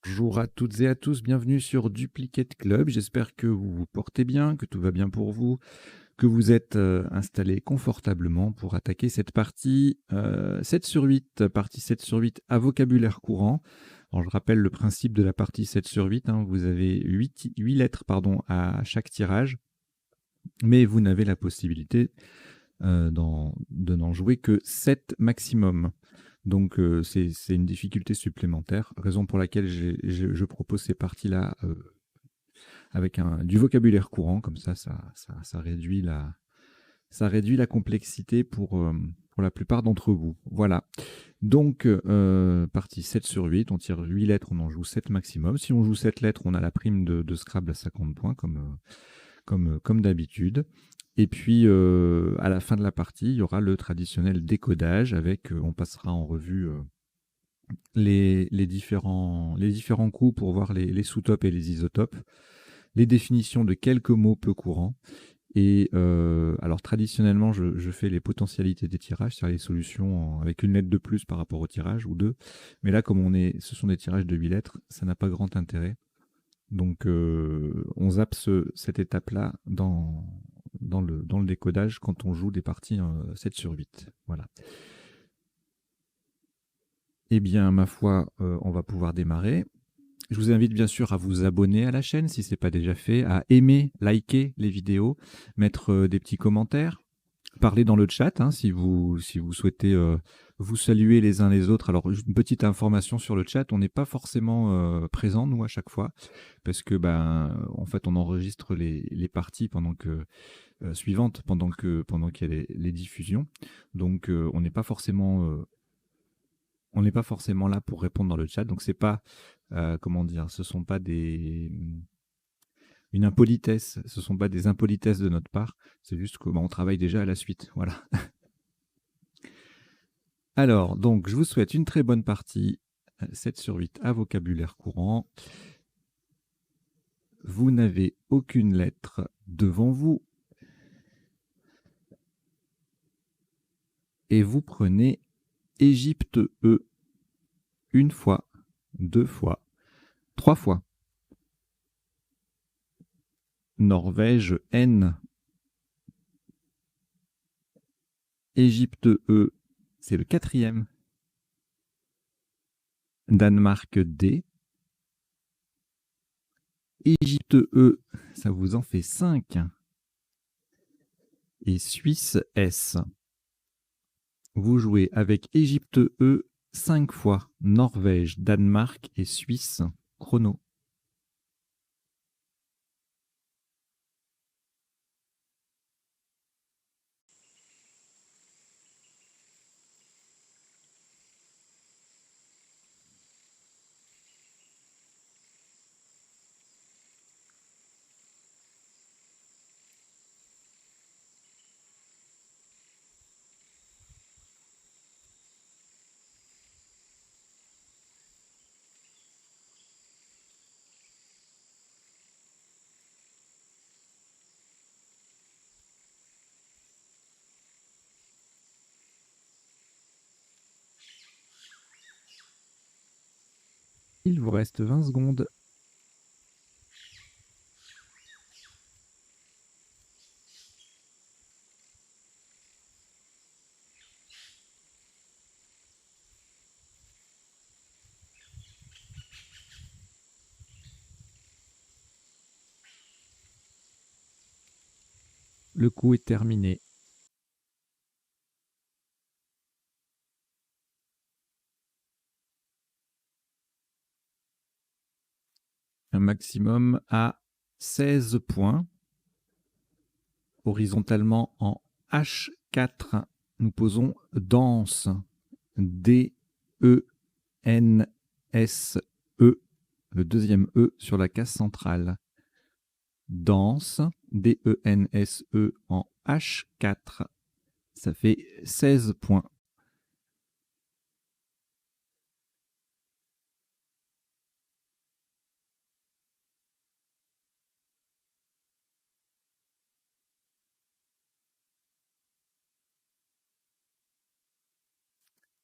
Bonjour à toutes et à tous, bienvenue sur Duplicate Club. J'espère que vous vous portez bien, que tout va bien pour vous, que vous êtes installés confortablement pour attaquer cette partie 7 sur 8, partie 7 sur 8 à vocabulaire courant. Alors, je rappelle le principe de la partie 7 sur 8, hein, vous avez 8 lettres à chaque tirage, mais vous n'avez la possibilité de n'en jouer que 7 maximum. Donc c'est une difficulté supplémentaire, raison pour laquelle je propose ces parties-là avec du vocabulaire courant, comme ça réduit la complexité pour la plupart d'entre vous. Voilà. Donc, partie 7 sur 8, on tire 8 lettres, on en joue 7 maximum. Si on joue 7 lettres, on a la prime de Scrabble à 50 points, comme d'habitude. Et puis, à la fin de la partie, il y aura le traditionnel décodage avec, on passera en revue les différents coups pour voir les sous-topes et les isotopes, les définitions de quelques mots peu courants. Et alors traditionnellement, je fais les potentialités des tirages, c'est-à-dire les solutions avec une lettre de plus par rapport au tirage ou deux. Mais là, comme ce sont des tirages de 8 lettres, ça n'a pas grand intérêt. Donc on zappe cette étape-là dans le décodage quand on joue des parties 7 sur 8. Voilà. Eh bien, ma foi, on va pouvoir démarrer. Je vous invite bien sûr à vous abonner à la chaîne si ce n'est pas déjà fait, à aimer, liker les vidéos, mettre des petits commentaires, parler dans le chat hein, si vous souhaitez vous saluer les uns les autres. Alors, une petite information sur le chat, on n'est pas forcément présent, nous, à chaque fois, parce que, en fait, on enregistre les parties suivantes pendant qu'il y a les diffusions. Donc, on n'est pas forcément là pour répondre dans le chat. Donc, c'est pas, comment dire, ce sont pas une impolitesse, ce sont pas des impolitesses de notre part, c'est juste qu'on travaille déjà à la suite, voilà. Alors, donc, je vous souhaite une très bonne partie, 7 sur 8 à vocabulaire courant. Vous n'avez aucune lettre devant vous. Et vous prenez Égypte E, une fois, deux fois, trois fois. Norvège N. Égypte E, c'est le quatrième. Danemark D. Égypte E, ça vous en fait 5. Et Suisse S. Vous jouez avec Égypte E 5 fois, Norvège, Danemark et Suisse. Chrono. Il vous reste 20 secondes. Le coup est terminé. Un maximum à 16 points. Horizontalement en H4, nous posons danse. D-E-N-S-E. Le deuxième E sur la case centrale. Danse. D-E-N-S-E en H4. Ça fait 16 points.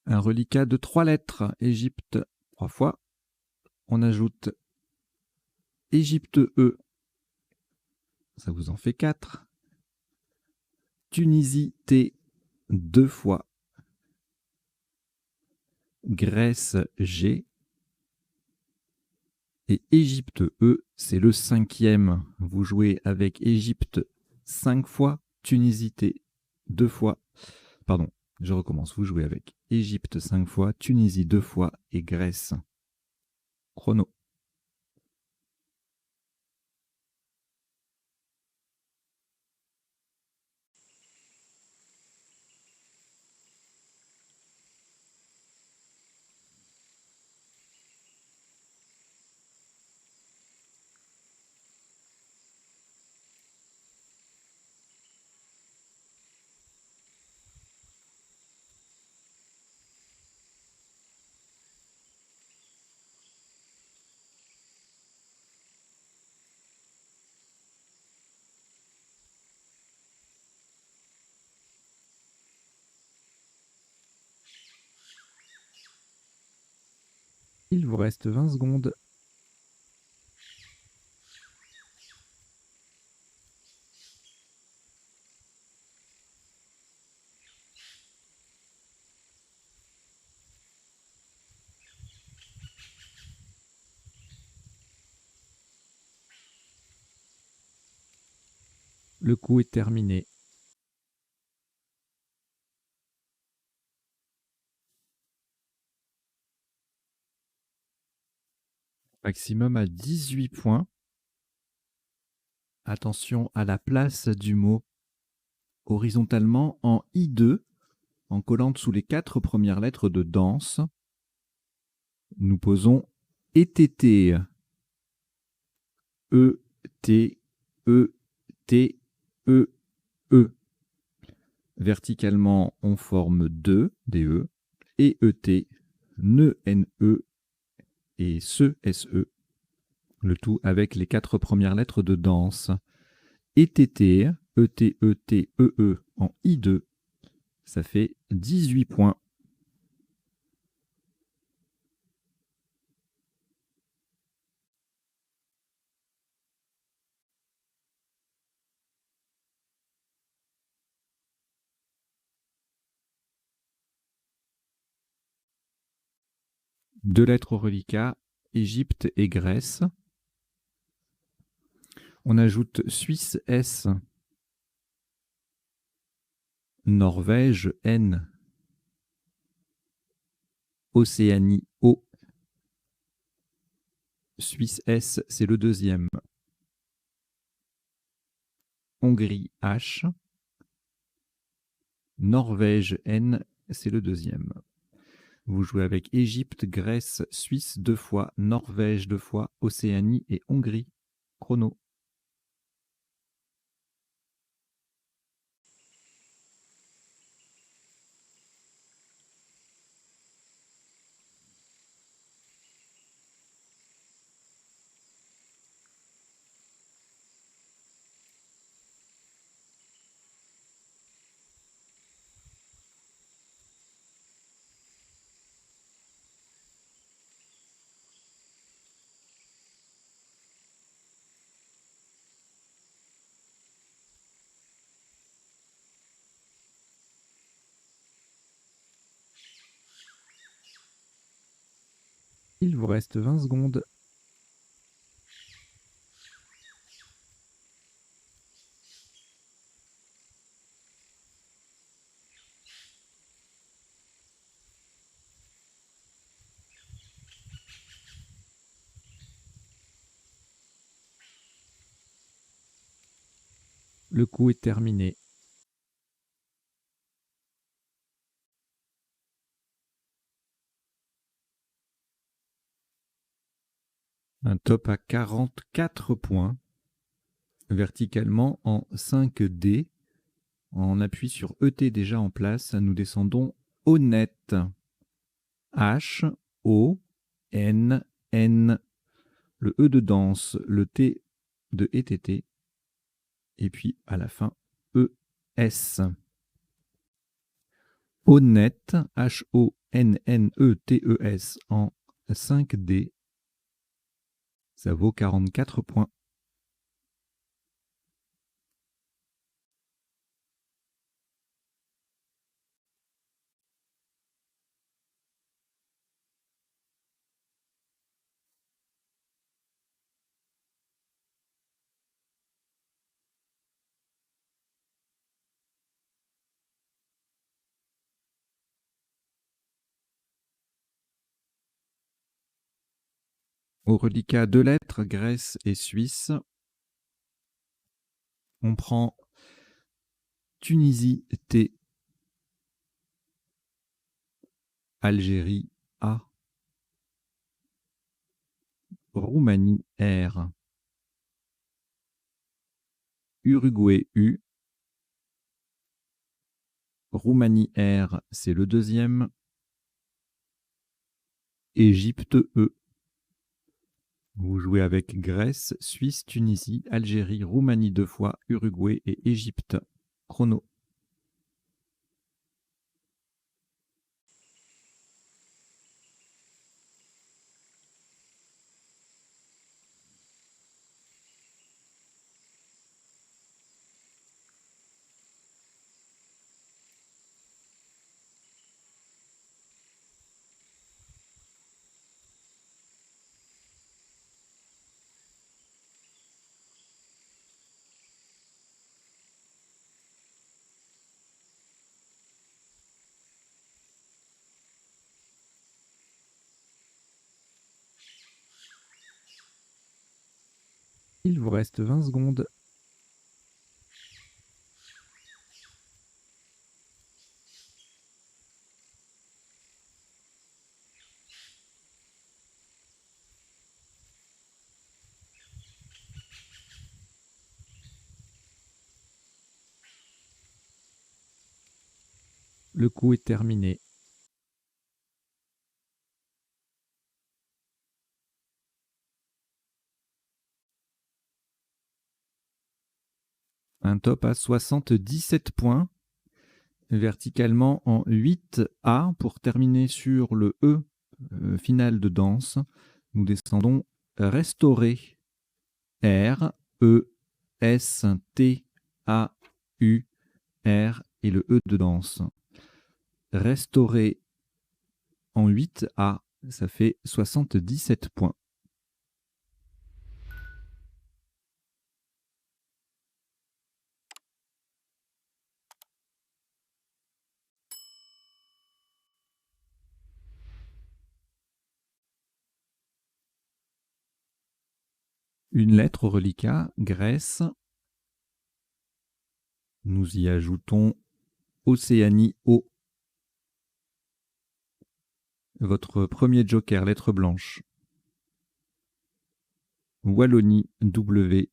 Un reliquat de 3 lettres. Égypte, 3 fois. On ajoute Égypte E, ça vous en fait 4. Tunisie T 2 fois. Grèce G. Et Égypte E, c'est le 5e. Vous jouez avec Égypte 5 fois, Tunisie T 2 fois. Pardon, je recommence. Vous jouez avec Égypte 5 fois, Tunisie 2 fois et Grèce. Chrono. Il vous reste 20 secondes. Le coup est terminé. Maximum à 18 points. Attention à la place du mot horizontalement en I2, en collant sous les 4 premières lettres de danse. Nous posons ETT. E, T, E, T, E, E. Verticalement, on forme 2, DE, et ET, NE, NE, et SE, le tout avec les 4 premières lettres de danse. ETT, ET, ET, EE en I2, ça fait 18 points. Deux lettres au reliquat, Égypte et Grèce. On ajoute Suisse S, Norvège N, Océanie O. Suisse S, c'est le 2e. Hongrie H. Norvège N, c'est le 2e. Vous jouez avec Égypte, Grèce, Suisse 2 fois, Norvège 2 fois, Océanie et Hongrie. Chrono. Il vous reste 20 secondes. Le coup est terminé. Un top à 44 points. Verticalement en 5D. On appuie sur ET déjà en place. Nous descendons honnête. H, O, N, N. Le E de danse, le T de ETT. Et puis à la fin, E, S. Honnête, H-O-N-N-E-T-E-S en 5D. Ça vaut 44 points. Au reliquat 2 lettres, Grèce et Suisse. On prend Tunisie T, Algérie A, Roumanie R, Uruguay U, Roumanie R, c'est le deuxième, Égypte E. Vous jouez avec Grèce, Suisse, Tunisie, Algérie, Roumanie 2 fois, Uruguay et Égypte. Chrono. Il vous reste 20 secondes. Le coup est terminé. Un top à 77 points. Verticalement en 8A pour terminer sur le E final de danse. Nous descendons restaurer. R, E, S, T, A, U, R et le E de danse. Restaurer en 8A, ça fait 77 points. Une lettre au reliquat, Grèce. Nous y ajoutons Océanie O. Votre premier joker, lettre blanche. Wallonie W.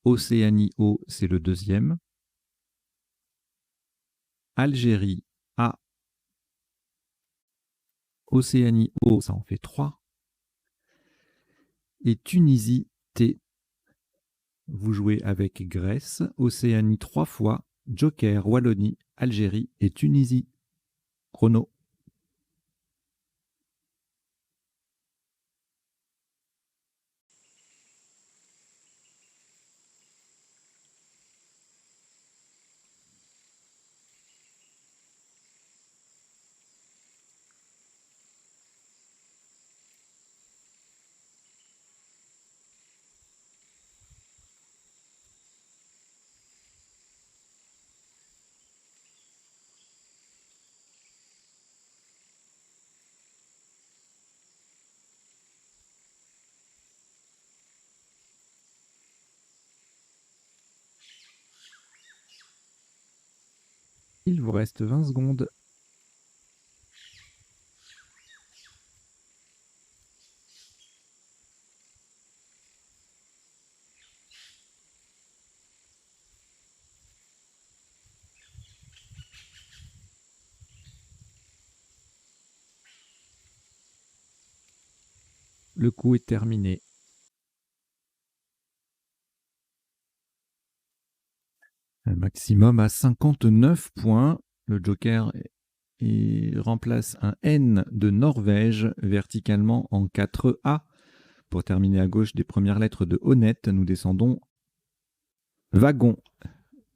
Océanie O, c'est le deuxième. Algérie A. Océanie O, ça en fait 3. Et Tunisie T. Vous jouez avec Grèce, Océanie 3 fois, Joker, Wallonie, Algérie et Tunisie. Chrono. Il vous reste 20 secondes. Le coup est terminé. Un maximum à 59 points. Le Joker et remplace un N de Norvège verticalement en 4A. Pour terminer à gauche des premières lettres de honnête, nous descendons wagon,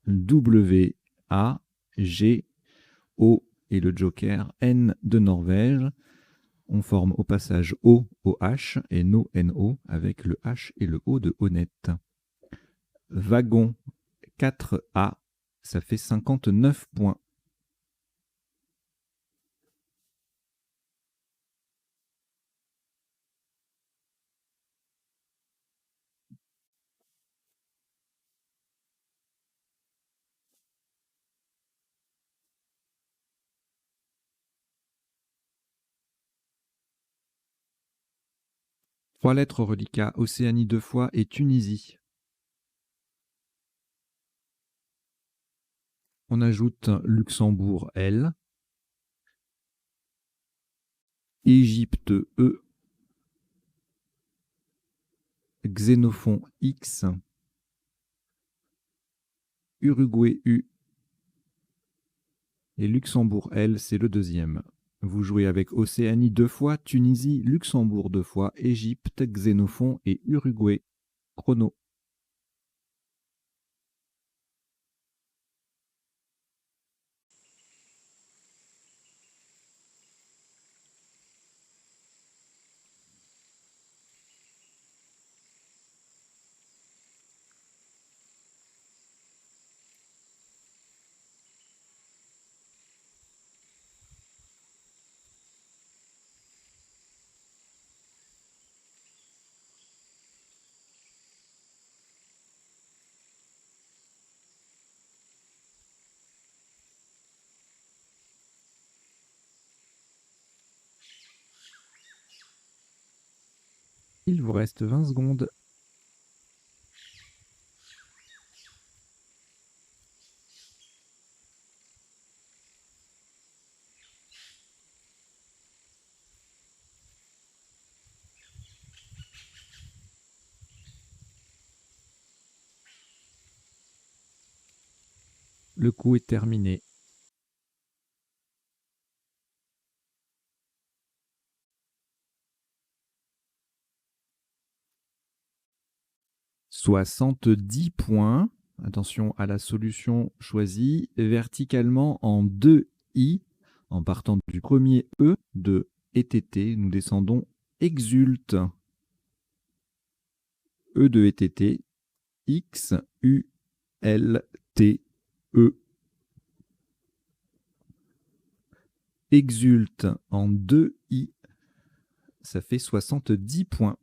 W, A, G, O et le joker N de Norvège. On forme au passage O, OH et NO, NO avec le H et le O de honnête. Wagon 4A, ça fait 59 points. Trois lettres reliquats, Océanie 2 fois et Tunisie. On ajoute Luxembourg L, Égypte E, Xénophon X, Uruguay U et Luxembourg L, c'est le deuxième. Vous jouez avec Océanie 2 fois, Tunisie, Luxembourg 2 fois, Égypte, Xénophon et Uruguay. Chrono. Il vous reste 20 secondes. Le coup est terminé. « 70 points. Attention à la solution choisie. Verticalement en 2 I. En partant du premier E de ETT, nous descendons exulte. E de ETT. X, U, L, T, E. Exulte en 2 I. Ça fait 70 points.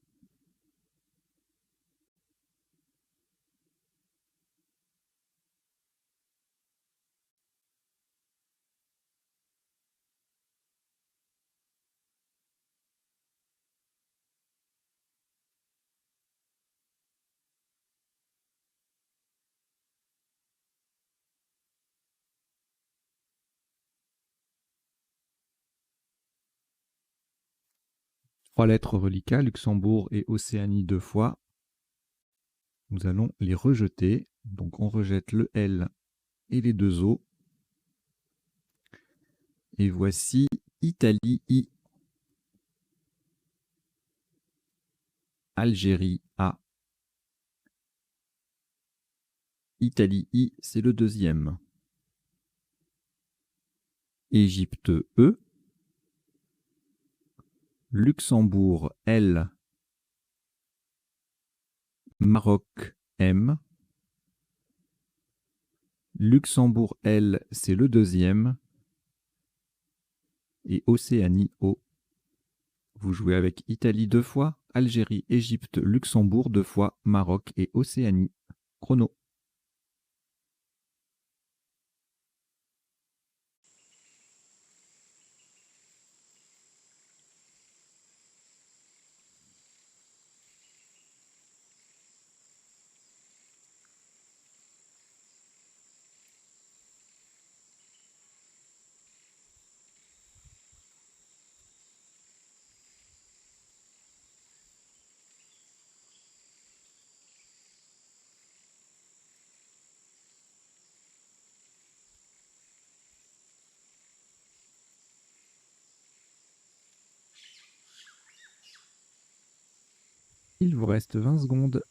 Trois lettres reliquats, Luxembourg et Océanie 2 fois. Nous allons les rejeter. Donc on rejette le L et les deux O. Et voici Italie I, Algérie A. Italie I, c'est le deuxième. Égypte E. Luxembourg L. Maroc M. Luxembourg L, c'est le deuxième. Et Océanie O. Vous jouez avec Italie 2 fois, Algérie, Égypte, Luxembourg 2 fois, Maroc et Océanie. Chrono. Il vous reste 20 secondes.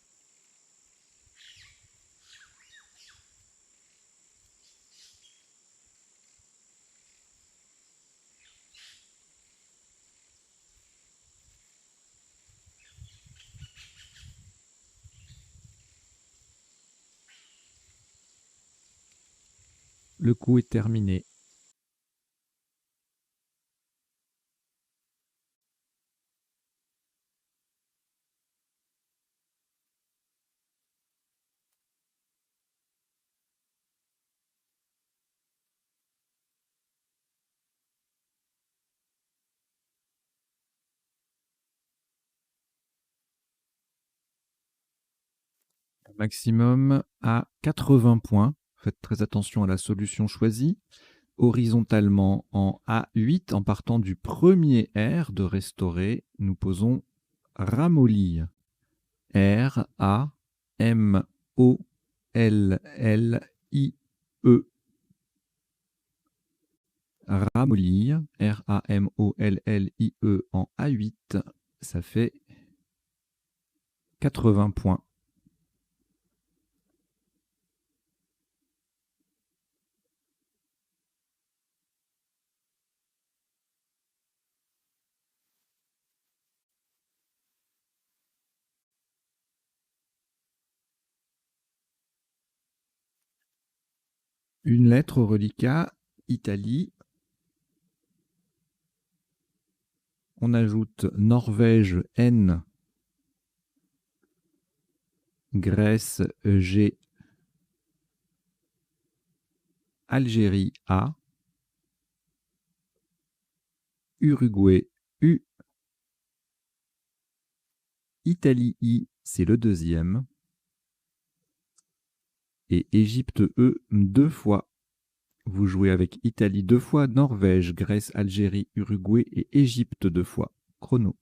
Le coup est terminé. Maximum à 80 points. Faites très attention à la solution choisie. Horizontalement en A8, en partant du premier R de restaurer, nous posons ramollir. R-A-M-O-L-L-I-E. Ramollir. R-A-M-O-L-L-I-E en A8. Ça fait 80 points. Une lettre au reliquat, Italie. On ajoute Norvège N, Grèce G, Algérie A, Uruguay U, Italie I, c'est le deuxième, et Égypte E 2 fois. Vous jouez avec Italie 2 fois, Norvège, Grèce, Algérie, Uruguay et Égypte 2 fois. Chrono.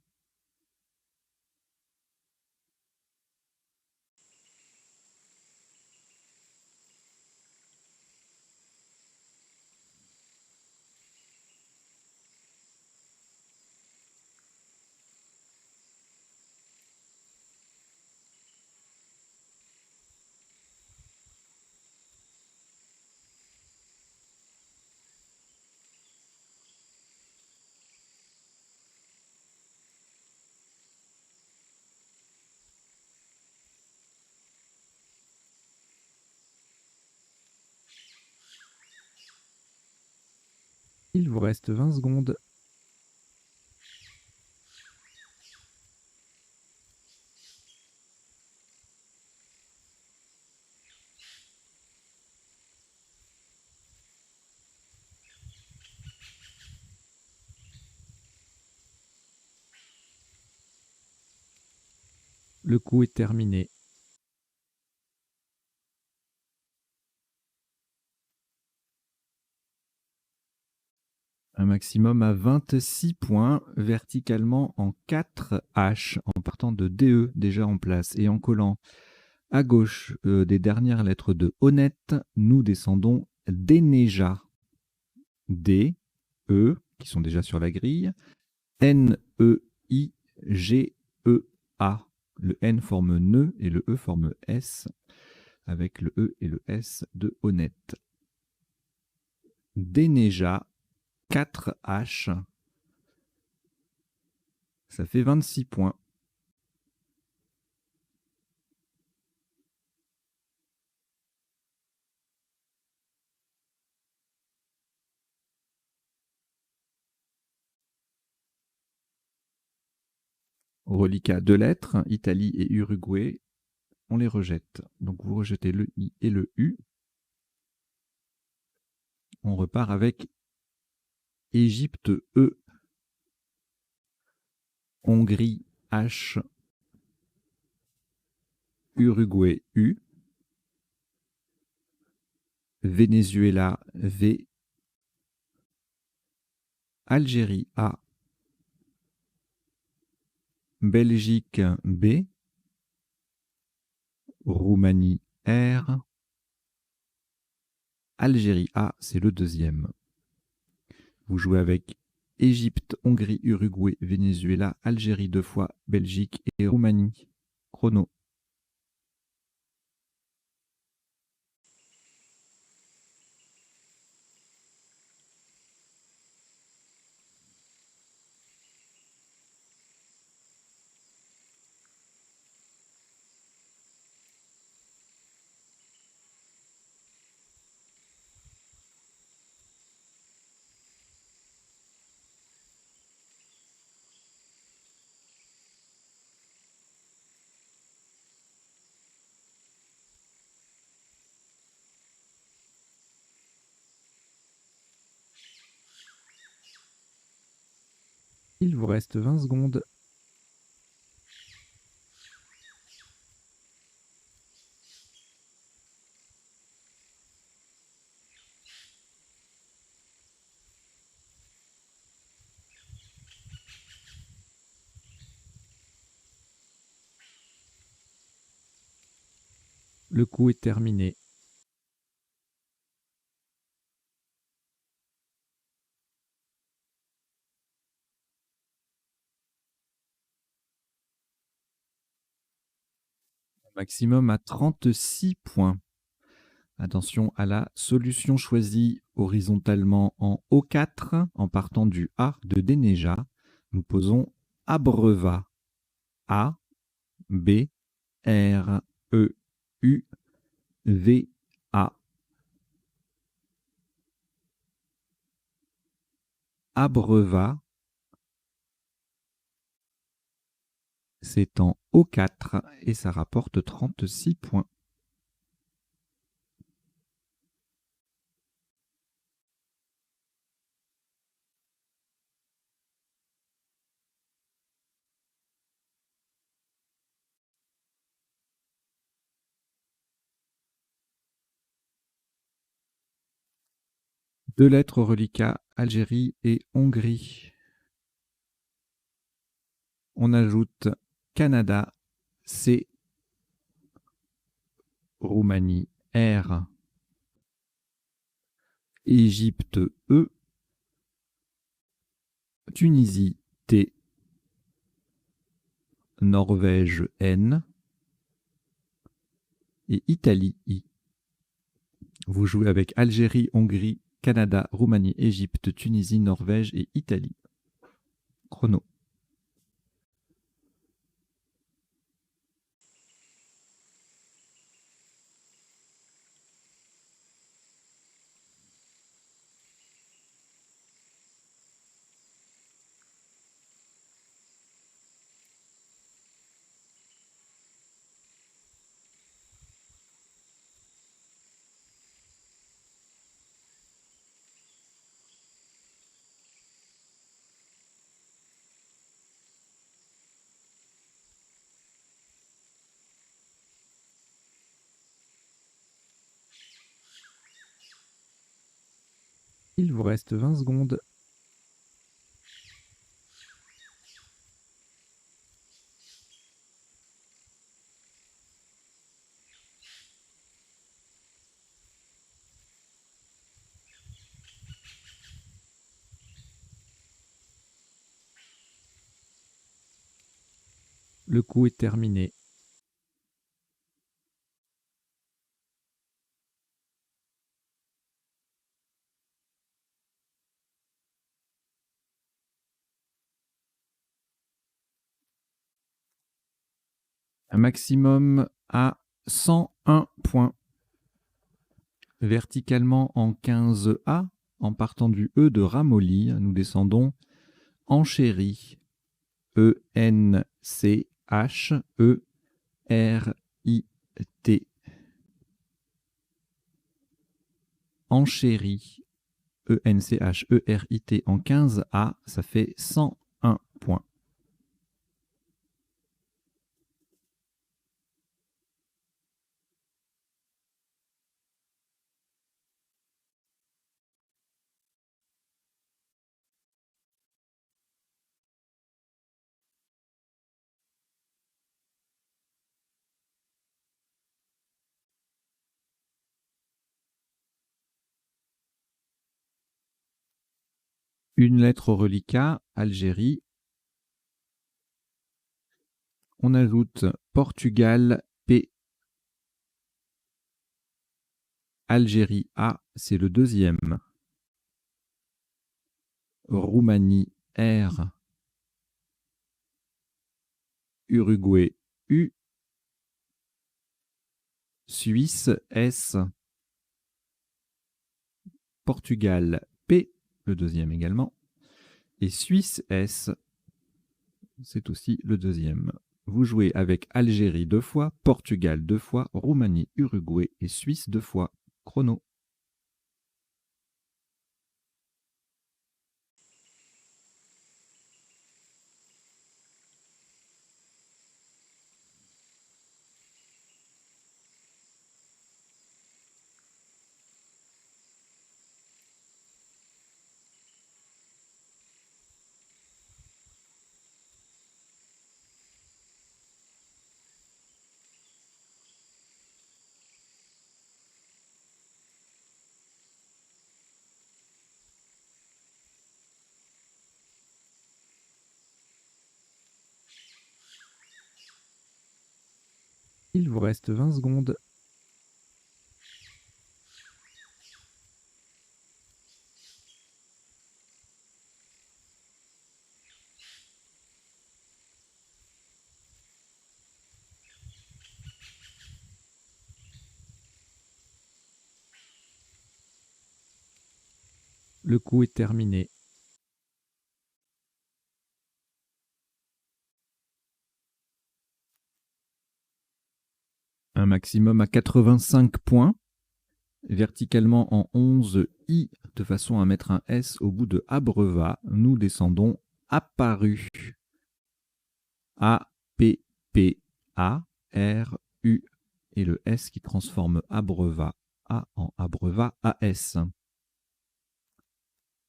Il vous reste 20 secondes. Le coup est terminé. Un maximum à 26 points, verticalement en 4 H, en partant de DE déjà en place et en collant à gauche des dernières lettres de honnête, nous descendons Deneja. D, E, qui sont déjà sur la grille, N, E, I, G, E, A. Le N forme nœud et le E forme S, avec le E et le S de honnête. Deneja, 4 H, ça fait 26 points. Reliquat 2 lettres, Italie et Uruguay, on les rejette. Donc vous rejetez le I et le U. On repart avec Égypte E, Hongrie H, Uruguay U, Venezuela V, Algérie A, Belgique B, Roumanie R, Algérie A, c'est le deuxième. Vous jouez avec Égypte, Hongrie, Uruguay, Venezuela, Algérie 2 fois, Belgique et Roumanie. Chrono. Il vous reste 20 secondes. Le coup est terminé. Maximum à 36 points. Attention à la solution choisie horizontalement en O4 en partant du A de Deneja. Nous posons Abreva. A, B, R, E, U, V, A. Abreva. C'est en O4 et ça rapporte 36 points. Deux lettres reliquats, Algérie et Hongrie. On ajoute Canada, C, Roumanie, R, Égypte, E, Tunisie, T, Norvège, N, et Italie, I. Vous jouez avec Algérie, Hongrie, Canada, Roumanie, Égypte, Tunisie, Norvège et Italie. Chrono. Il vous reste 20 secondes. Le coup est terminé. Un maximum à 101 points. Verticalement en 15A, en partant du E de Ramolli, nous descendons Enchéri, E-N-C-H-E-R-I-T. Enchéri, E-N-C-H-E-R-I-T en 15A, ça fait 101 points. Une lettre au reliquat, Algérie. On ajoute Portugal, P. Algérie, A, c'est le deuxième. Roumanie, R. Uruguay, U. Suisse, S. Portugal, P, le deuxième également. Et Suisse, S, c'est aussi le deuxième. Vous jouez avec Algérie 2 fois, Portugal 2 fois, Roumanie, Uruguay et Suisse 2 fois. Chrono. Il vous reste 20 secondes. Le coup est terminé. Un maximum à 85 points. Verticalement en 11 I, de façon à mettre un S au bout de abreuvat. Nous descendons apparu. A, P, P, A, R, U. Et le S qui transforme abreuvat A en abreuvat AS.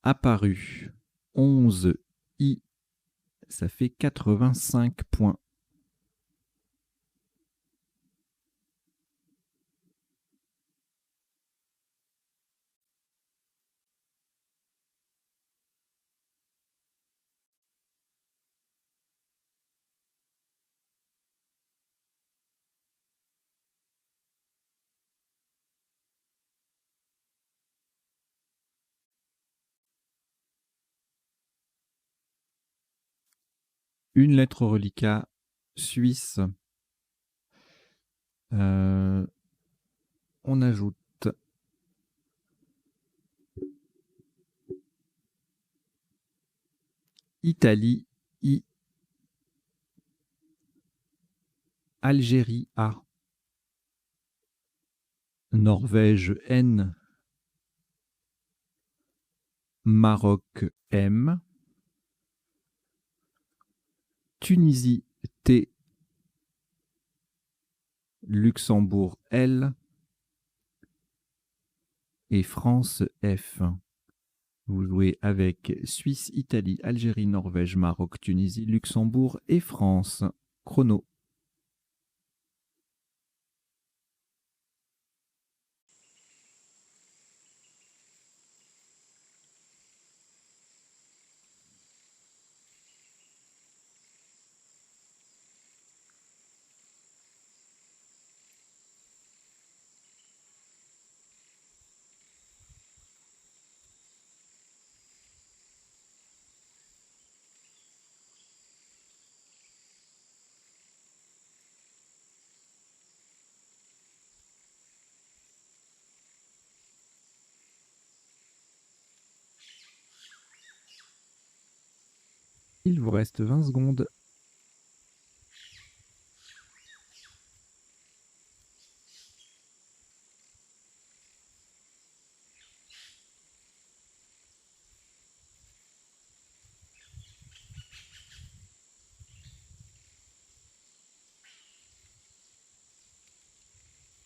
Apparu. 11 I. Ça fait 85 points. Une lettre reliquat suisse. On ajoute Italie, I. Algérie, A. Norvège, N. Maroc, M. Tunisie, T. Luxembourg, L. Et France, F. Vous jouez avec Suisse, Italie, Algérie, Norvège, Maroc, Tunisie, Luxembourg et France. Chrono. Il vous reste 20 secondes.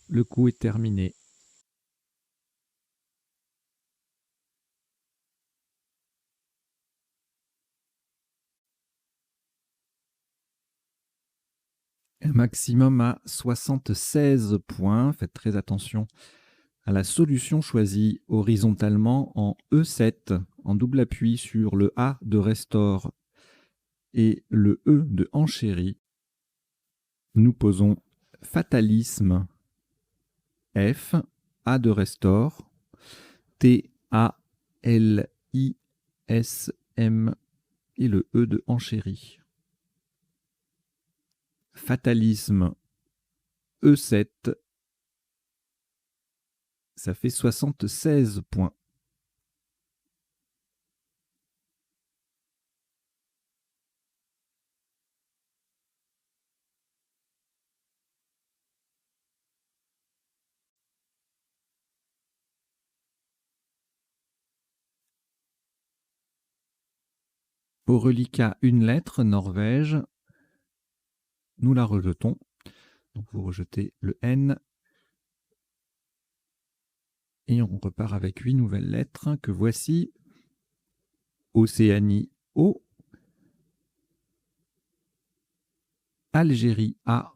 Le coup est terminé. Un maximum à 76 points. Faites très attention à la solution choisie horizontalement en E7, en double appui sur le A de restore et le E de enchéri. Nous posons fatalisme F, A de restore, T-A-L-I-S-M et le E de enchéri. Fatalisme E7, ça fait 76 points. Au reliquat, une lettre, Norvège. Nous la rejetons. Donc vous rejetez le N. Et on repart avec 8 nouvelles lettres que voici. Océanie O. Algérie A.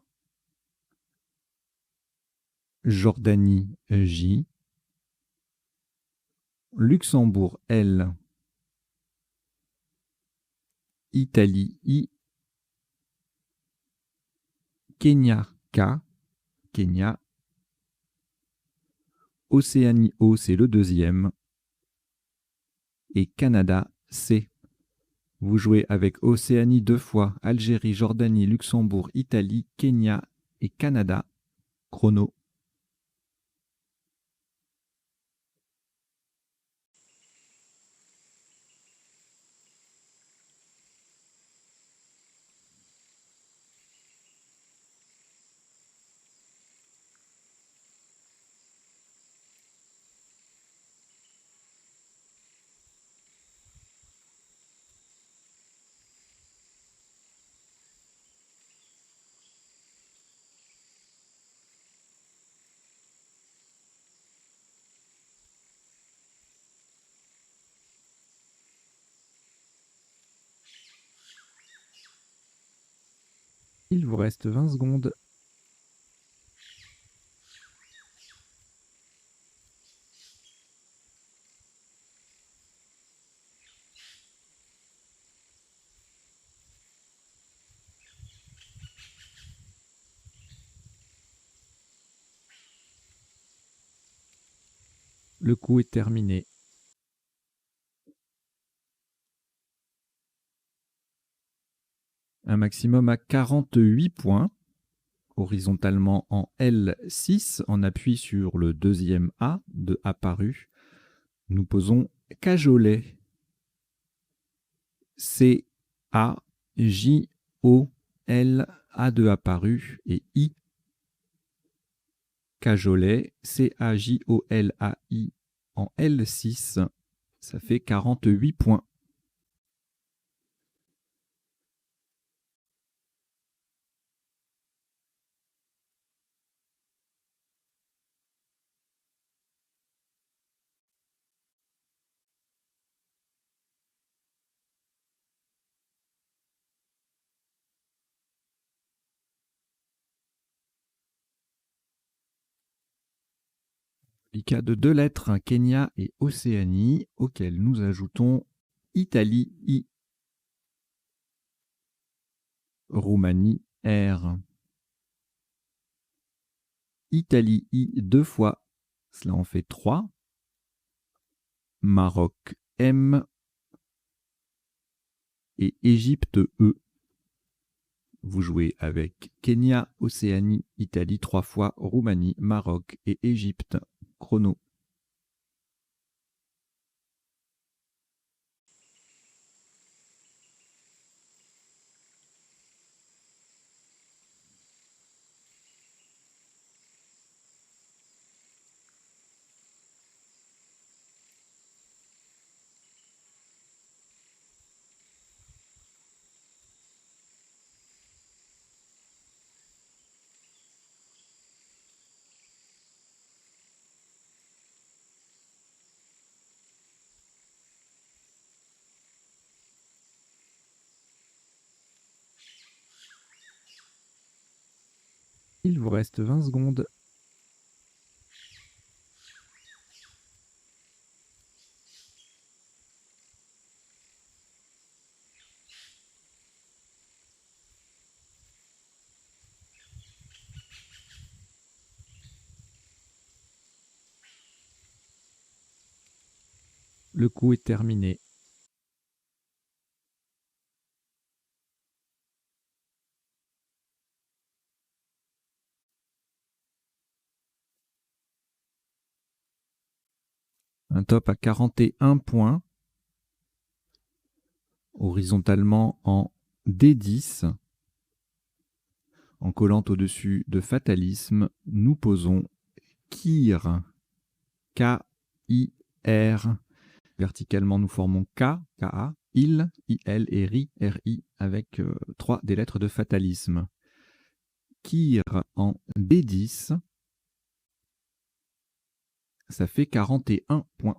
Jordanie J. Luxembourg L. Italie I. Kenya K. Kenya. Océanie O, c'est le deuxième. Et Canada C. Vous jouez avec Océanie 2 fois, Algérie, Jordanie, Luxembourg, Italie, Kenya et Canada. Chrono. Il vous reste 20 secondes. Le coup est terminé. Un maximum à 48 points. Horizontalement en L6, en appui sur le deuxième A de apparu. Nous posons cajolet. C-A-J-O-L, A de apparu et I. Cajolet, C-A-J-O-L-A-I en L6, ça fait 48 points. Reliquat de 2 lettres, Kenya et Océanie, auxquelles nous ajoutons Italie I, Roumanie R, Italie I 2 fois, cela en fait 3, Maroc M et Égypte E. Vous jouez avec Kenya, Océanie, Italie 3 fois, Roumanie, Maroc et Égypte. Chrono. Il vous reste 20 secondes. Le coup est terminé. Un top à 41 points. Horizontalement en D10. En collant au-dessus de fatalisme, nous posons Kir. K-I-R. Verticalement, nous formons K, K-A, il, I-L et RI, R-I, avec 3 des lettres de fatalisme. Kir en D10, ça fait 41 points.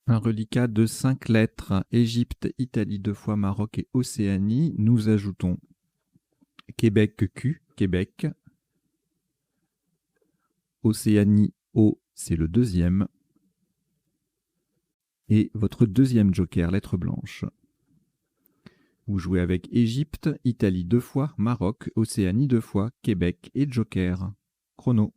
Un reliquat de 5 lettres, Égypte, Italie 2 fois, Maroc et Océanie. Nous ajoutons Québec Q, Québec. Océanie O, c'est le deuxième. Et votre deuxième joker, lettre blanche. Vous jouez avec Égypte, Italie 2 fois, Maroc, Océanie 2 fois, Québec et joker. Chrono.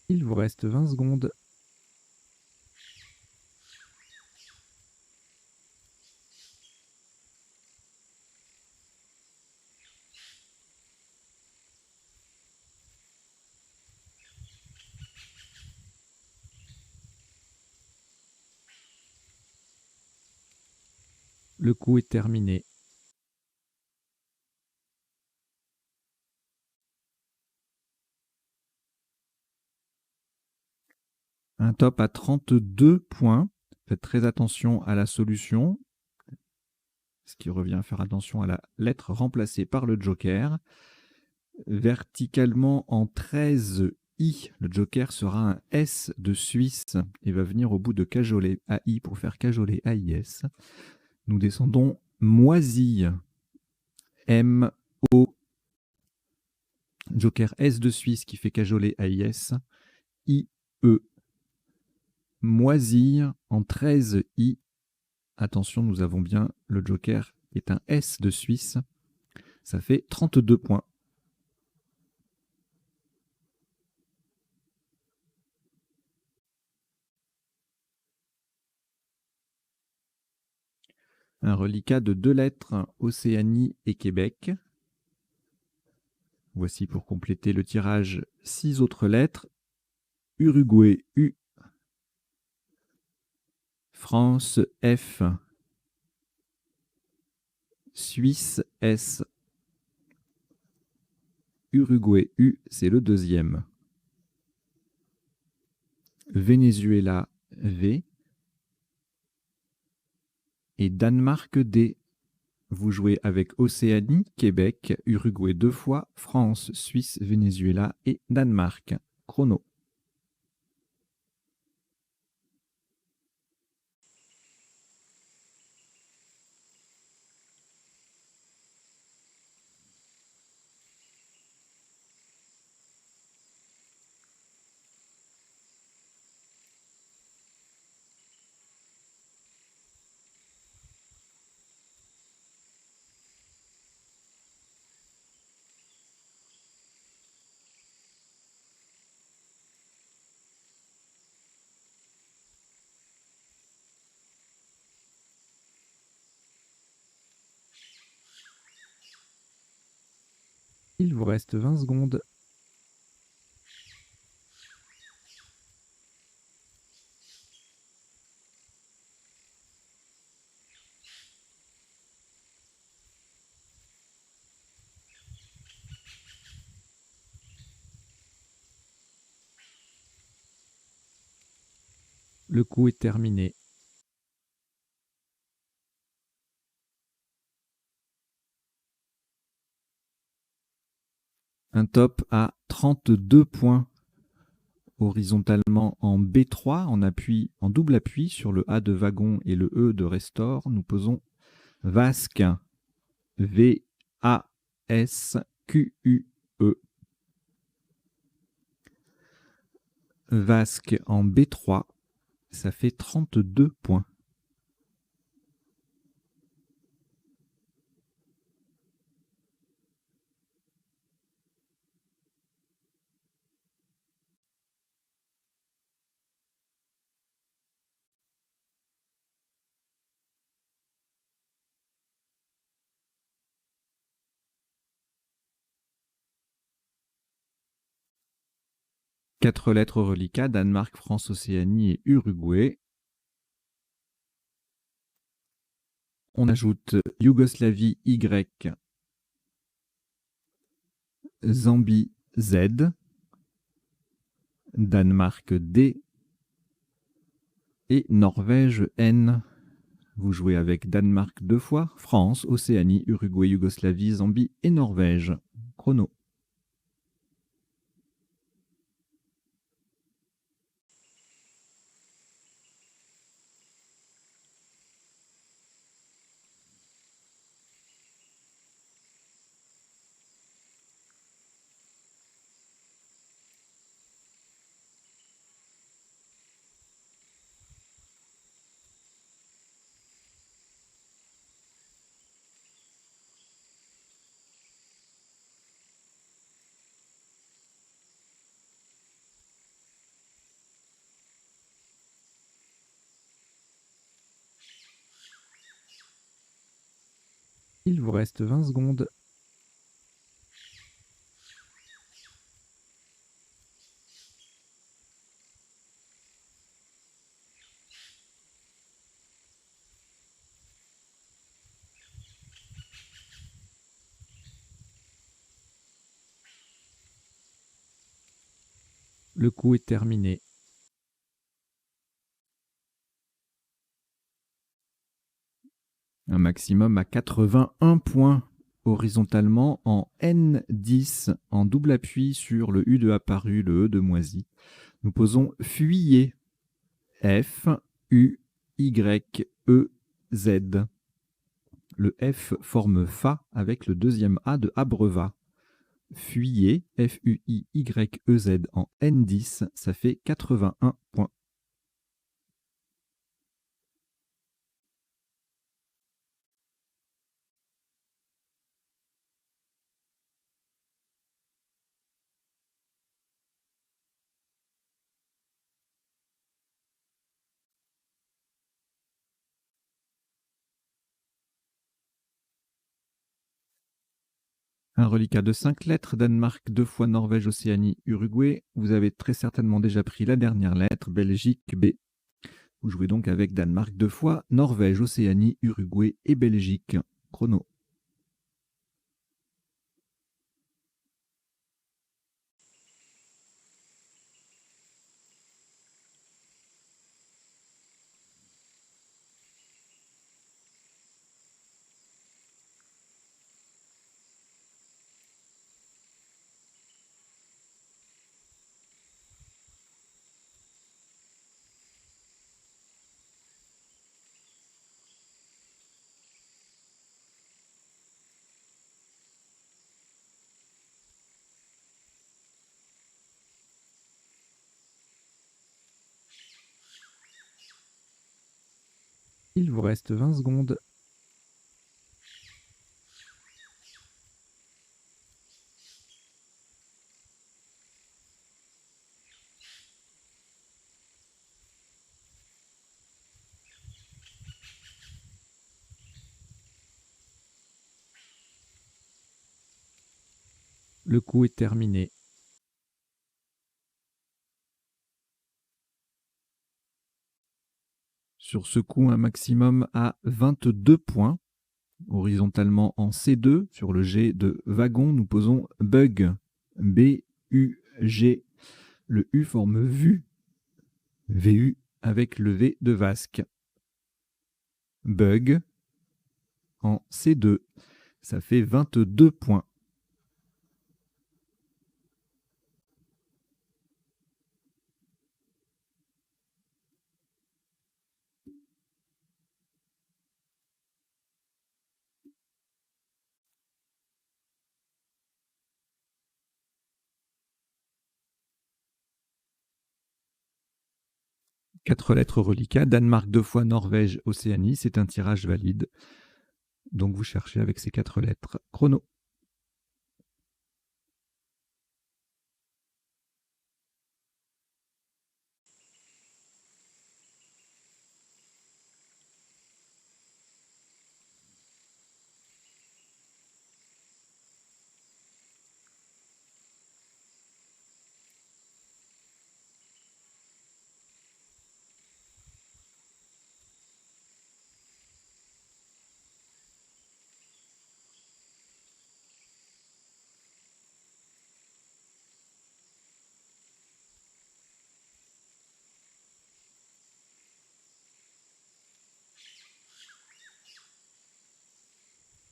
Il vous reste 20 secondes. Le coup est terminé. Un top à 32 points. Faites très attention à la solution, ce qui revient à faire attention à la lettre remplacée par le joker. Verticalement en 13 I, le joker sera un S de Suisse et va venir au bout de cajoler AI pour faire cajoler AIS. Nous descendons moisi. M-O. Joker S de Suisse qui fait cajoler AIS. I-E. Moisir en 13 I. Attention, nous avons bien le joker qui est un S de Suisse. Ça fait 32 points. Un reliquat de 2 lettres, Océanie et Québec. Voici pour compléter le tirage 6 autres lettres. Uruguay U. France F. Suisse S. Uruguay U, c'est le deuxième. Venezuela V. Et Danemark D. Vous jouez avec Océanie, Québec, Uruguay 2 fois, France, Suisse, Venezuela et Danemark. Chrono. Il vous reste 20 secondes. Le coup est terminé. Un top à 32 points. Horizontalement en B3, en double appui sur le A de wagon et le E de restore, nous posons Vasque. V-A-S-Q-U-E. Vasque en B3, ça fait 32 points. Quatre lettres reliquats, Danemark, France, Océanie et Uruguay. On ajoute Yougoslavie Y, Zambie Z, Danemark D et Norvège N. Vous jouez avec Danemark 2 fois, France, Océanie, Uruguay, Yougoslavie, Zambie et Norvège. Chrono. Il vous reste 20 secondes. Le coup est terminé. Un maximum à 81 points horizontalement en N10 en double appui sur le U de apparu, le E de moisi. Nous posons fuyez. F-U-Y-E-Z. Le F forme Fa avec le deuxième A de abreuvat. Fuyez, F-U-I-Y-E-Z en N10, ça fait 81 points. Un reliquat de 5 lettres, Danemark 2 fois, Norvège, Océanie, Uruguay. Vous avez très certainement déjà pris la dernière lettre, Belgique B. Vous jouez donc avec Danemark 2 fois, Norvège, Océanie, Uruguay et Belgique. Chrono. Il vous reste 20 secondes. Le coup est terminé. Sur ce coup, un maximum à 22 points. Horizontalement en C2, sur le G de wagon, nous posons bug. B-U-G. Le U forme vu. V-U avec le V de vasque. Bug en C2. Ça fait 22 points. Quatre lettres reliquats, Danemark 2 fois, Norvège, Océanie, c'est un tirage valide. Donc vous cherchez avec ces 4 lettres. Chrono.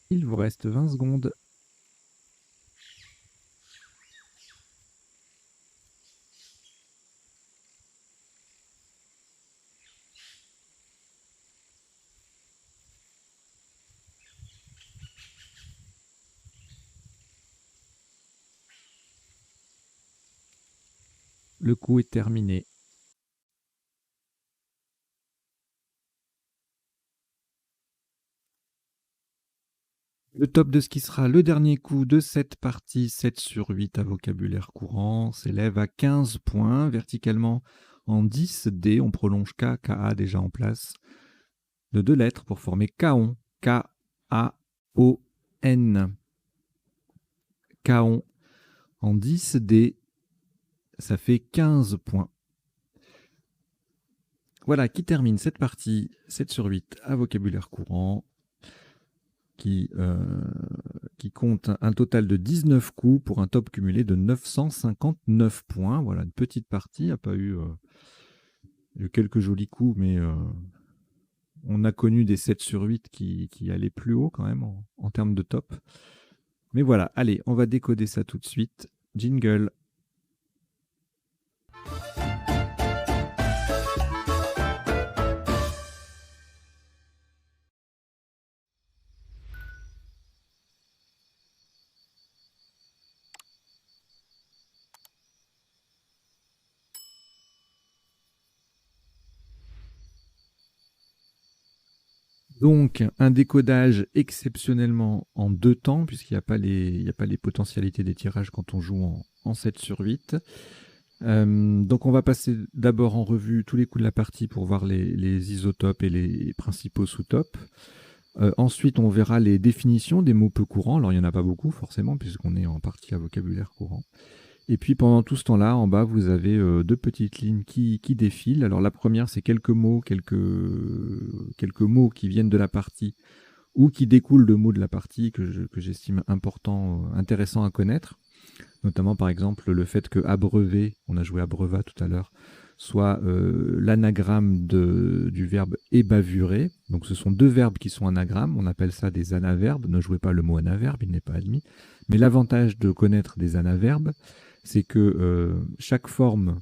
Il vous reste 20 secondes. Le coup est terminé. Le top de ce qui sera le dernier coup de cette partie, 7 sur 8 à vocabulaire courant, s'élève à 15 points, verticalement en 10 D. On prolonge K, KA déjà en place, de 2 lettres pour former Kaon, K-A-O-N. Kaon en 10 D, ça fait 15 points. Voilà qui termine cette partie 7 sur 8 à vocabulaire courant, qui compte un total de 19 coups pour un top cumulé de 959 points. Voilà, une petite partie, il n'y a pas eu, quelques jolis coups, mais on a connu des 7 sur 8 qui allaient plus haut quand même en termes de top. Mais voilà, allez, on va décoder ça tout de suite. Jingle. Donc, un décodage exceptionnellement en 2 temps, puisqu'il n'y a pas les potentialités des tirages quand on joue en 7 sur 8. Donc, on va passer d'abord en revue tous les coups de la partie pour voir les isotopes et les principaux sous-topes. Ensuite, on verra les définitions des mots peu courants. Alors, il n'y en a pas beaucoup, forcément, puisqu'on est en partie à vocabulaire courant. Et puis pendant tout ce temps-là, en bas, vous avez 2 petites lignes qui défilent. Alors la première, c'est quelques mots qui viennent de la partie ou qui découlent de mots de la partie que j'estime intéressant à connaître. Notamment par exemple le fait que abreuver, on a joué abreuva tout à l'heure, soit l'anagramme du verbe ébavurer. Donc ce sont 2 verbes qui sont anagrammes, on appelle ça des anaverbes. Ne jouez pas le mot anaverbe, il n'est pas admis. Mais l'avantage de connaître des anaverbes, c'est que chaque forme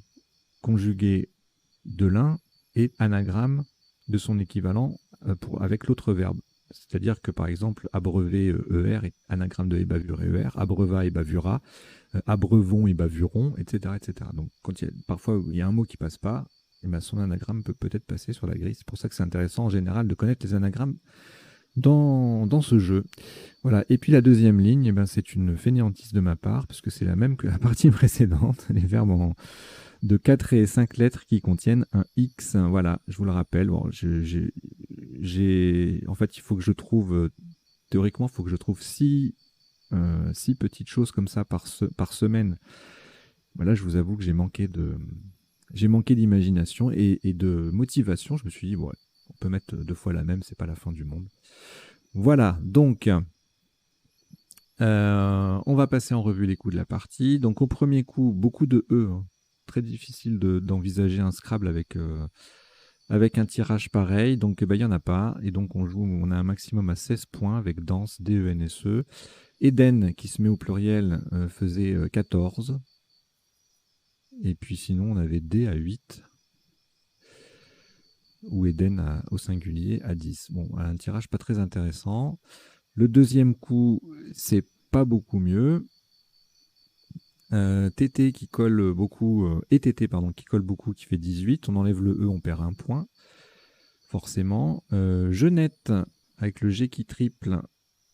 conjuguée de l'un est anagramme de son équivalent avec l'autre verbe. C'est-à-dire que par exemple, abreuver ER est anagramme de ébavurer ER, abreuva ébavura, abreuvons ébavurons, etc., etc. Donc parfois il y a un mot qui passe pas, et ben son anagramme peut peut-être passer sur la grille. C'est pour ça que c'est intéressant en général de connaître les anagrammes dans ce jeu. Voilà. Et puis la deuxième ligne, eh ben, c'est une fainéantise de ma part, parce que c'est la même que la partie précédente, les verbes de 4 et 5 lettres qui contiennent un X. Voilà, je vous le rappelle. Bon, en fait, il faut que je trouve, théoriquement, il faut que je trouve 6 petites choses comme ça par semaine. Voilà, je vous avoue que j'ai manqué d'imagination et de motivation. Je me suis dit, bon, on peut mettre 2 fois la même, c'est pas la fin du monde. Voilà, donc on va passer en revue les coups de la partie. Donc au premier coup, beaucoup de E, hein. Très difficile d'envisager un Scrabble avec avec un tirage pareil, donc il n'y en a pas, et donc on a un maximum à 16 points avec Danse, D-E-N-S-E. Eden, qui se met au pluriel, faisait 14. Et puis sinon, on avait D à 8. Ou Eden au singulier à 10. Bon, un tirage pas très intéressant. Le deuxième coup, c'est pas beaucoup mieux. TT qui colle beaucoup, et TT pardon, qui colle beaucoup, qui fait 18. On enlève le E, on perd un point. Forcément. Jeunette, avec le G qui triple,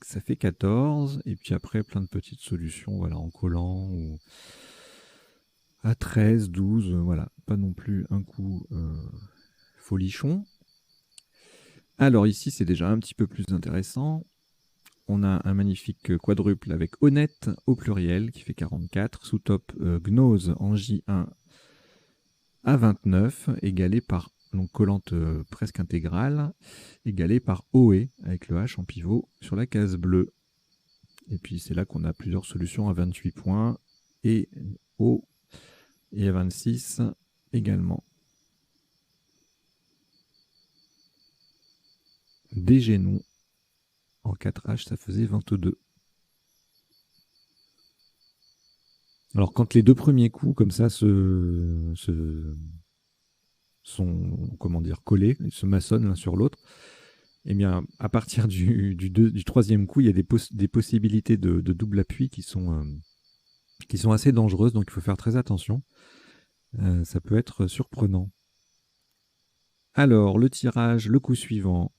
ça fait 14. Et puis après, plein de petites solutions, voilà, en collant ou à 13, 12, voilà. Pas non plus un coup folichon. Alors ici, c'est déjà un petit peu plus intéressant. On a un magnifique quadruple avec honnête au pluriel qui fait 44. Sous-top gnose en J1 à 29, égalé par, donc collante presque intégrale, égalé par OE avec le H en pivot sur la case bleue. Et puis c'est là qu'on a plusieurs solutions à 28 points et O et à 26 également. Des génons en 4H, ça faisait 22. Alors quand les deux premiers coups comme ça sont comment dire collés, ils se maçonnent l'un sur l'autre, et bien à partir du troisième coup, il y a des possibilités de double appui qui sont assez dangereuses, donc il faut faire très attention. Ça peut être surprenant. Alors le tirage, le coup suivant.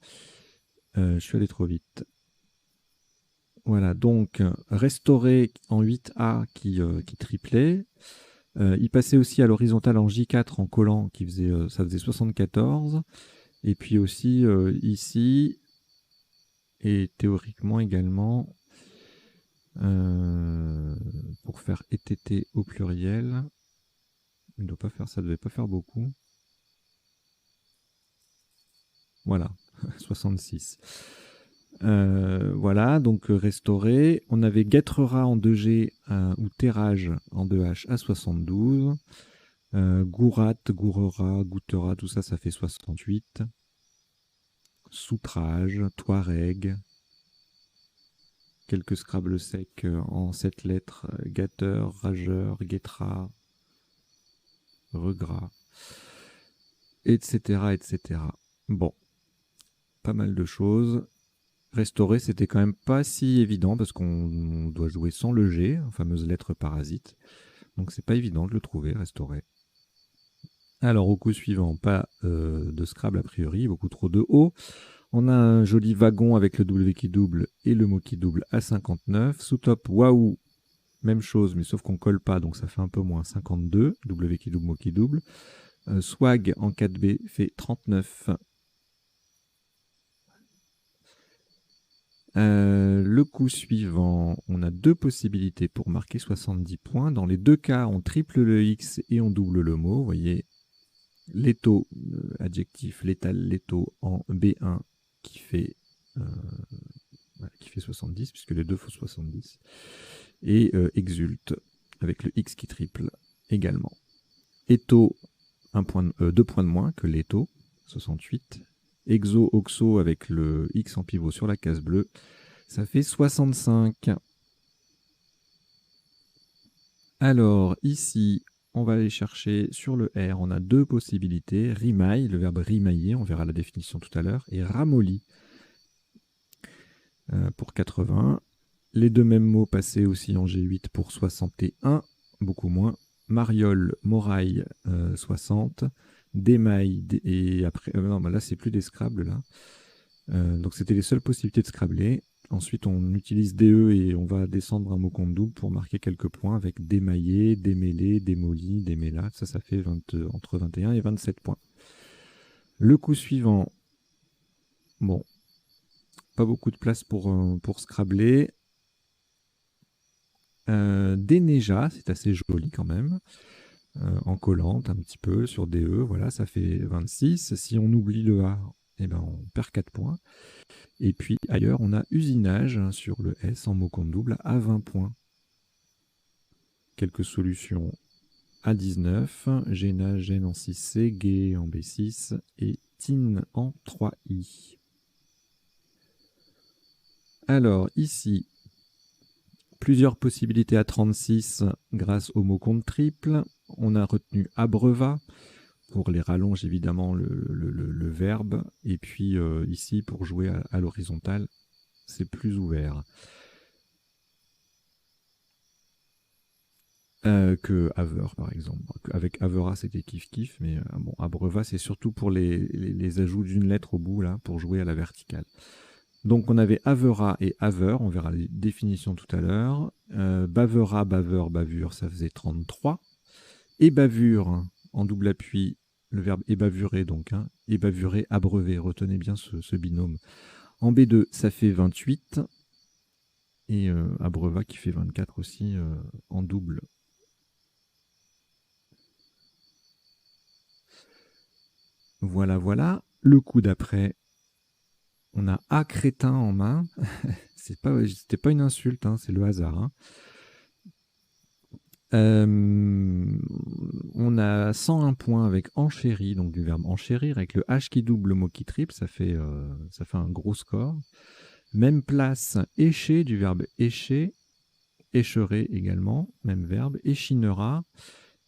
Je suis allé trop vite. Voilà, donc restauré en 8A qui triplait. Il passait aussi à l'horizontale en J4 en collant, ça faisait 74. Et puis aussi ici, et théoriquement également, pour faire ETT au pluriel, ça ne devait pas faire beaucoup. Voilà, 66. Voilà, donc restauré. On avait Guettera en 2G ou Terrage en 2H à 72. Gourat, Gourera, Goutera, tout ça, ça fait 68. Soutrage, Touareg. Quelques Scrabble secs en 7 lettres. Gâteur, Rageur, Guettra, Regras, etc., etc. Bon, pas mal de choses. Restaurer, c'était quand même pas si évident parce qu'on doit jouer sans le G, la fameuse lettre parasite. Donc c'est pas évident de le trouver, restaurer. Alors au coup suivant, pas de Scrabble a priori, beaucoup trop de O. On a un joli wagon avec le W qui double et le mot qui double à 59. Sous top, waouh, même chose, mais sauf qu'on colle pas, donc ça fait un peu moins 52. W qui double, mot qui double. Swag en 4B fait 39. Le coup suivant, on a deux possibilités pour marquer 70 points. Dans les deux cas, on triple le X et on double le mot. Vous voyez, létaux, adjectif létal, létaux en B1 qui fait 70, puisque les deux font 70. Et exulte, avec le X qui triple également. Étau, 2 points de moins que létaux, 68. Exo, oxo avec le X en pivot sur la case bleue, ça fait 65. Alors ici, on va aller chercher sur le R, on a deux possibilités. Rimaille, le verbe rimailler, on verra la définition tout à l'heure, et ramolli pour 80. Les deux mêmes mots passés aussi en G8 pour 61, beaucoup moins. Mariole, moraille, 60. Démaille, et après, non, là c'est plus des Scrabble là. Donc c'était les seules possibilités de Scrabbler. Ensuite on utilise DE et on va descendre un mot compte double pour marquer quelques points avec démaillé, démêlé, démoli, démêlat. Ça fait entre 21 et 27 points. Le coup suivant, bon, pas beaucoup de place pour Scrabbler. Déneija, c'est assez joli quand même. En collante un petit peu sur DE, voilà, ça fait 26. Si on oublie le A, eh ben on perd 4 points. Et puis ailleurs, on a usinage sur le S en mot compte double à 20 points. Quelques solutions à 19. Génage, gène en 6C, gué en B6 et tin en 3i. Alors, ici, plusieurs possibilités à 36 grâce au mot compte triple. On a retenu abreuva pour les rallonges, évidemment, le verbe. Et puis ici, pour jouer à l'horizontale, c'est plus ouvert. Que Haver, par exemple. Avec Havera, c'était kiff-kiff, mais bon, abreuva, c'est surtout pour les ajouts d'une lettre au bout, là, pour jouer à la verticale. Donc, on avait Havera et Haver, on verra les définitions tout à l'heure. Bavera, baveur, bavure, ça faisait 33. Et bavure, en double appui, le verbe ébavurer, donc, hein, ébavurer, abreuver, retenez bien ce binôme. En B2, ça fait 28. Et abreuva qui fait 24 aussi en double. Voilà, voilà. Le coup d'après, on a A crétin en main. C'était pas une insulte, hein, c'est le hasard. Hein. On a 101 points avec enchéri, donc du verbe enchérir, avec le H qui double, le mot qui triple, ça fait un gros score. Même place, écher, du verbe écher, écherer également, même verbe, échinera.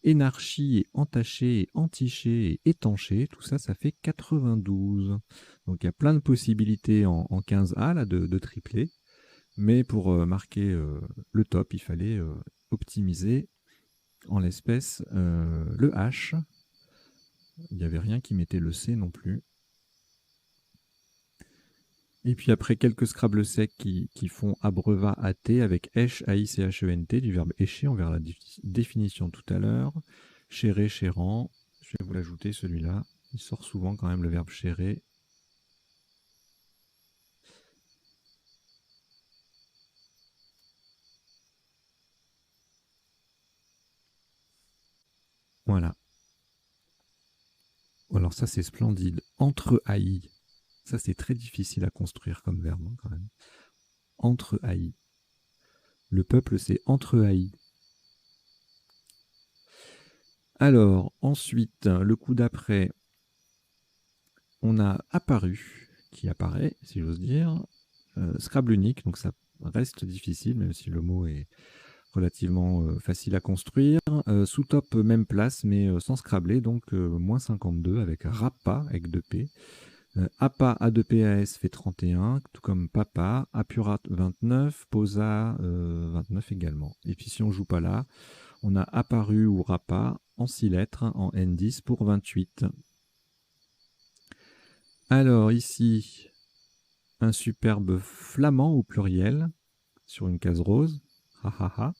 Énarchie et entaché et entiché et étanché, tout ça, ça fait 92. Donc il y a plein de possibilités en 15A là, de tripler, mais pour marquer le top, il fallait optimiser en l'espèce le H. Il n'y avait rien qui mettait le C non plus. Et puis après, quelques Scrabble secs qui font abreuva AT avec esh, A-I-C-H-E-N-T, du verbe écher, on verra la définition tout à l'heure. Chérer, chérant, je vais vous l'ajouter celui-là. Il sort souvent quand même le verbe chérer. Voilà. Alors ça c'est splendide. Entre haï. Ça c'est très difficile à construire comme verbe hein, quand même. Entre haï. Le peuple c'est entre haï. Alors ensuite, le coup d'après, on a apparu, qui apparaît, si j'ose dire, Scrabble unique, donc ça reste difficile, même si le mot est relativement facile à construire. Sous top, même place, mais sans Scrabbler, donc moins 52 avec Rappa, avec 2P. Appa, A2PAS fait 31, tout comme Papa, Apurat 29, Posa 29 également. Et puis si on joue pas là, on a Apparu ou Rappa en 6 lettres, en N10 pour 28. Alors ici, un superbe flamand au pluriel sur une case rose. Ha ha ha.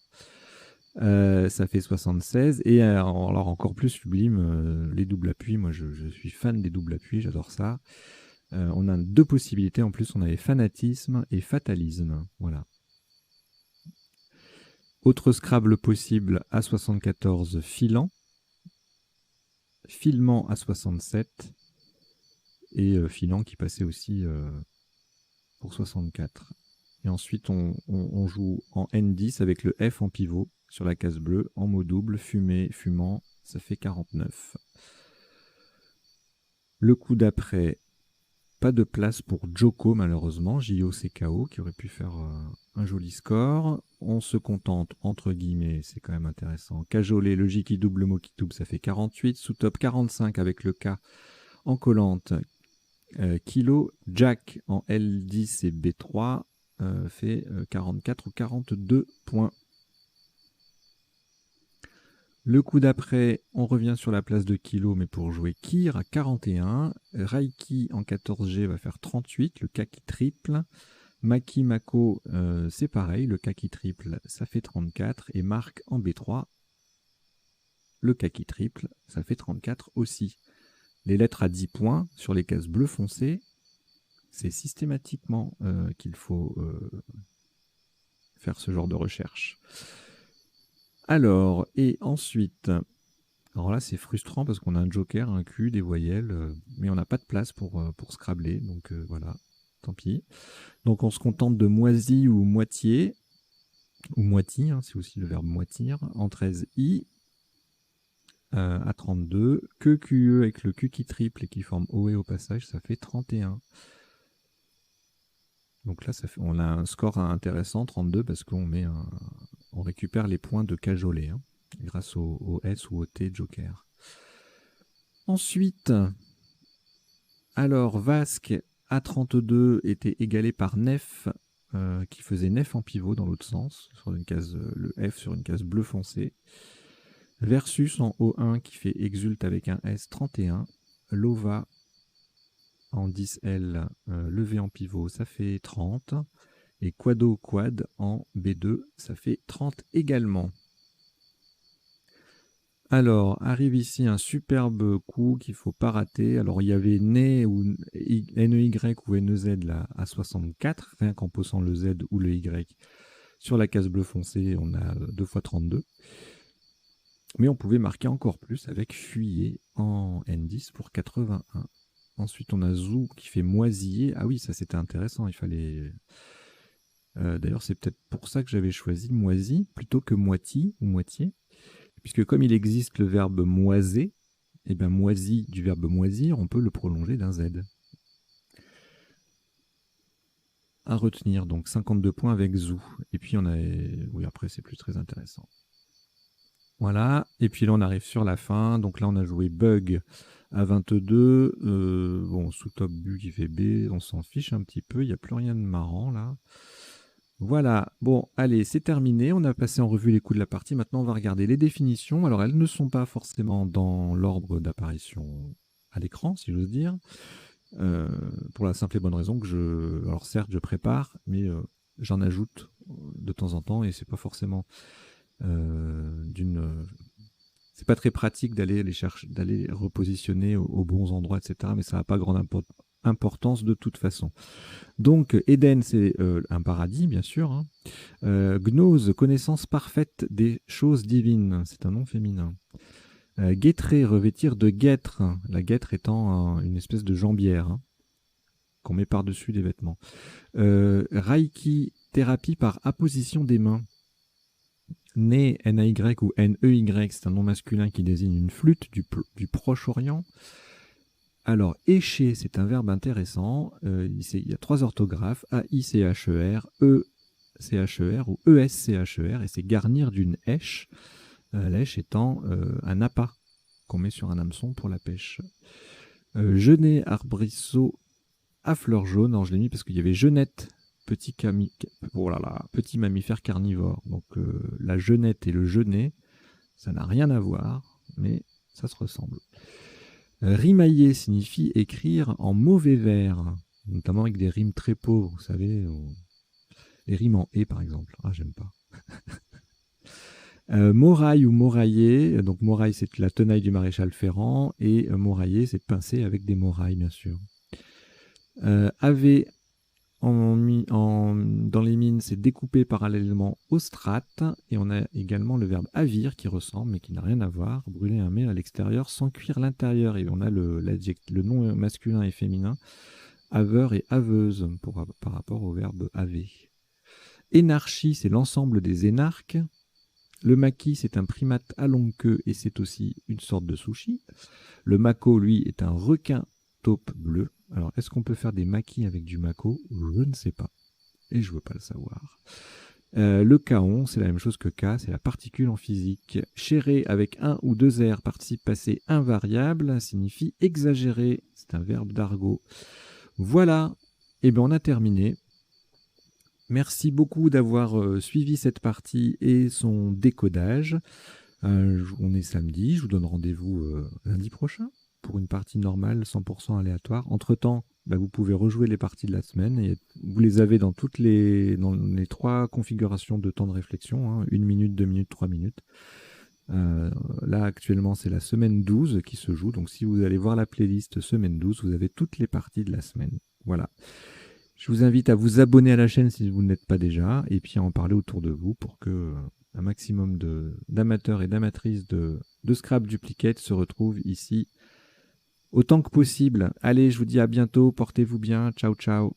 Ça fait 76. Et alors encore plus sublime, les doubles appuis. Moi, je suis fan des doubles appuis, j'adore ça. On a deux possibilités en plus. On avait fanatisme et fatalisme. Voilà. Autre Scrabble possible à 74, filant. Filement à 67. Et filant qui passait aussi pour 64. Et ensuite, on joue en N10 avec le F en pivot sur la case bleue, en mot double, fumé, fumant, ça fait 49. Le coup d'après, pas de place pour Joko malheureusement, J-O-C-K-O, qui aurait pu faire un joli score. On se contente, entre guillemets, c'est quand même intéressant. Cajoler, le J qui double, le mot qui double, ça fait 48. Sous top 45 avec le K en collante, Kilo, Jack en L10 et B3 fait 44 ou 42 points. Le coup d'après, on revient sur la place de Kilo, mais pour jouer Kir à 41. Raiki en 14G va faire 38, le K qui triple. Maki Mako, c'est pareil, le K qui triple, ça fait 34. Et Marc en B3, le K qui triple, ça fait 34 aussi. Les lettres à 10 points sur les cases bleu foncé, c'est systématiquement qu'il faut faire ce genre de recherche. Alors, et ensuite, alors là c'est frustrant parce qu'on a un joker, un Q, des voyelles, mais on n'a pas de place pour Scrabbler, donc voilà, tant pis. Donc on se contente de moisi ou moitié, ou moitié, hein, c'est aussi le verbe moitir, en 13i. à 32. Que QE avec le Q qui triple et qui forme OE au passage, ça fait 31. Donc là, on a un score intéressant, 32, parce qu'on on récupère les points de cajolet, hein, grâce au S ou au T joker. Ensuite, alors Vasque A32 était égalé par Nef, qui faisait Nef en pivot dans l'autre sens, sur une case, le F sur une case bleu foncé. Versus en O1 qui fait Exult avec un S 31. Lova en 10L levé en pivot, ça fait 30. Et Quado Quad en B2, ça fait 30 également. Alors, arrive ici un superbe coup qu'il ne faut pas rater. Alors, il y avait NEY ou NEY ou NEZ là, à 64, rien qu'en posant le Z ou le Y. Sur la case bleu foncé, on a 2 fois 32. Mais on pouvait marquer encore plus avec Fuyer en N10 pour 81. Ensuite, on a Zou qui fait Moisiller. Ah oui, ça c'était intéressant, il fallait... D'ailleurs, c'est peut-être pour ça que j'avais choisi moisi plutôt que moitié ou moitié. Puisque comme il existe le verbe moiser, et bien moisi du verbe moisir, on peut le prolonger d'un Z. À retenir, donc 52 points avec Zou. Et puis on a... Oui, après c'est plus très intéressant. Voilà, et puis là on arrive sur la fin, donc là on a joué Bug à 22, bon, sous top bu qui fait B, on s'en fiche un petit peu, il n'y a plus rien de marrant là. Voilà, bon, allez, c'est terminé, on a passé en revue les coups de la partie, maintenant on va regarder les définitions. Alors elles ne sont pas forcément dans l'ordre d'apparition à l'écran, si j'ose dire, pour la simple et bonne raison que alors certes je prépare, mais j'en ajoute de temps en temps et c'est pas forcément... c'est pas très pratique d'aller les chercher, d'aller repositionner aux bons endroits, etc. Mais ça n'a pas grande importance de toute façon. Donc Eden, c'est un paradis, bien sûr. Hein. Gnose, connaissance parfaite des choses divines. C'est un nom féminin. Guêtrer, revêtir de guêtre. La guêtre étant une espèce de jambière hein, qu'on met par-dessus les vêtements. Reiki, thérapie par apposition des mains. Né, NAY ou NEY, c'est un nom masculin qui désigne une flûte du Proche-Orient. Alors, écher, c'est un verbe intéressant. Il y a 3 orthographes, A-I-C-H-E-R, E-C-H-E-R ou E-S-C-H-E-R, et c'est garnir d'une èche, l'èche étant un appât qu'on met sur un hameçon pour la pêche. Genet, arbrisseau à fleurs jaunes, alors je l'ai mis parce qu'il y avait genette, petit mammifère carnivore. Donc la genette et le genet, ça n'a rien à voir, mais ça se ressemble. Rimailler signifie écrire en mauvais vers, notamment avec des rimes très pauvres, vous savez, les rimes en « et » par exemple. Ah, j'aime pas. Moraille ou morailler, donc moraille c'est la tenaille du maréchal Ferrand, et morailler c'est pincer avec des morailles, bien sûr. Avait dans les mines, c'est découpé parallèlement aux strates, et on a également le verbe avir qui ressemble mais qui n'a rien à voir, brûler un mets à l'extérieur sans cuire l'intérieur, et on a le nom masculin et féminin, aveur et aveuse par rapport au verbe haver. Énarchie, c'est l'ensemble des énarques. Le maki, c'est un primate à longue queue et c'est aussi une sorte de sushi. Le mako, lui, est un requin taupe bleu. Alors, est-ce qu'on peut faire des makis avec du mako? Je ne sais pas. Et je ne veux pas le savoir. Le kaon, c'est la même chose que ka, c'est la particule en physique. Chéré avec un ou deux R, participe passé invariable, signifie exagérer. C'est un verbe d'argot. Voilà. Et bien, on a terminé. Merci beaucoup d'avoir suivi cette partie et son décodage. On est samedi, je vous donne rendez-vous lundi prochain pour une partie normale 100% aléatoire. Entre-temps, vous pouvez rejouer les parties de la semaine et vous les avez dans les 3 configurations de temps de réflexion, hein, 1 minute, 2 minutes, 3 minutes. Là, actuellement, c'est la semaine 12 qui se joue. Donc, si vous allez voir la playlist semaine 12, vous avez toutes les parties de la semaine. Voilà. Je vous invite à vous abonner à la chaîne si vous ne l'êtes pas déjà, et puis à en parler autour de vous pour que un maximum d'amateurs et d'amatrices de Scrap Duplicate se retrouvent ici autant que possible. Allez, je vous dis à bientôt, portez-vous bien, ciao ciao.